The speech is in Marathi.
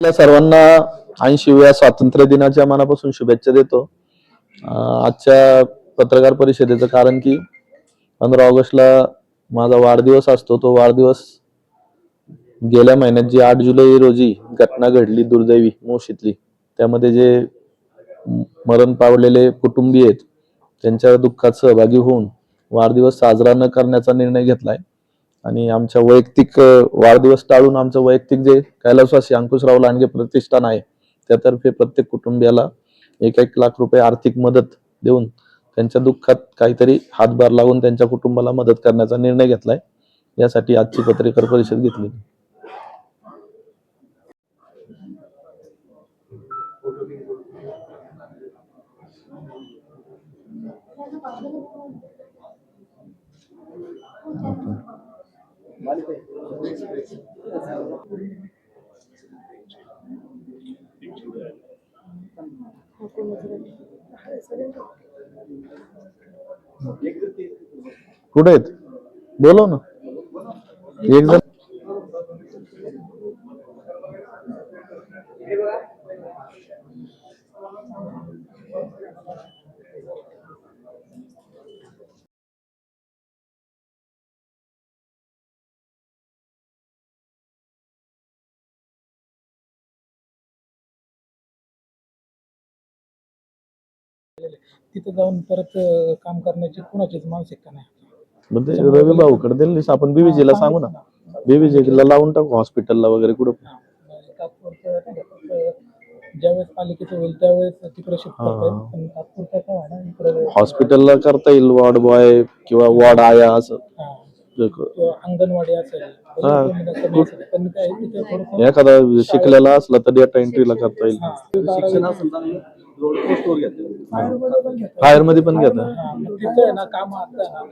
आपल्या सर्वांना 80व्या स्वातंत्र्य दिनाच्या मनापासून शुभेच्छा देतो. आजच्या पत्रकार परिषदेचं कारण की 15 ऑगस्टला माझा वाढदिवस असतो. तो वाढदिवस गेल्या महिन्यात जी 8 जुलै रोजी घटना घडली दुर्दैवी मोशीतली, त्यामध्ये जे मरण पावलेले कुटुंबीय आहेत त्यांच्या दुःखात सहभागी होऊन वाढदिवस साजरा न करण्याचा निर्णय घेतलाय. आणि आमच्या वैयक्तिक वाढदिवस टाळून आमचं वैयक्तिक जे कैलासवासी अंकुशराव लांडगे प्रतिष्ठान आहे त्यातर्फे प्रत्येक कुटुंबियाला 1-1 लाख रुपये आर्थिक मदत देऊन त्यांच्या दुःखात काहीतरी हातभार लावून त्यांच्या कुटुंबाला मदत करण्याचा निर्णय घेतलाय. यासाठी आजची पत्रकार परिषद घेतली. कुठे आहेत? बोलव ना एक जण. तिथे जाऊन परत काम करण्याची कुणाचीच मानसिकता नाही. म्हणजे रवी भाऊकडे दिल्लीस आपण बीबीजीला सांगू ना, बीबीजीला लावून टाकू हॉस्पिटलला वगैरे कुठं. ज्यावेळेस पालिकेचं होईल त्यावेळेस तिकडे शिफ्ट करता येईल, पण तात्पुरता काय आहे ना इकडे हॉस्पिटलला करता येईल, वॉर्ड बॉय किंवा वॉर्ड आया असं किंवा अंगणवाडी असेल पण काय तिथे थोडं एखादा शिकलेला असला तर डेटा एंट्रीला करता येईल. शिक्षण असेल चांगलं रोड पोस्ट वर घेतलं फायर मध्ये पण घेतात. तिथे आहे ना काम आता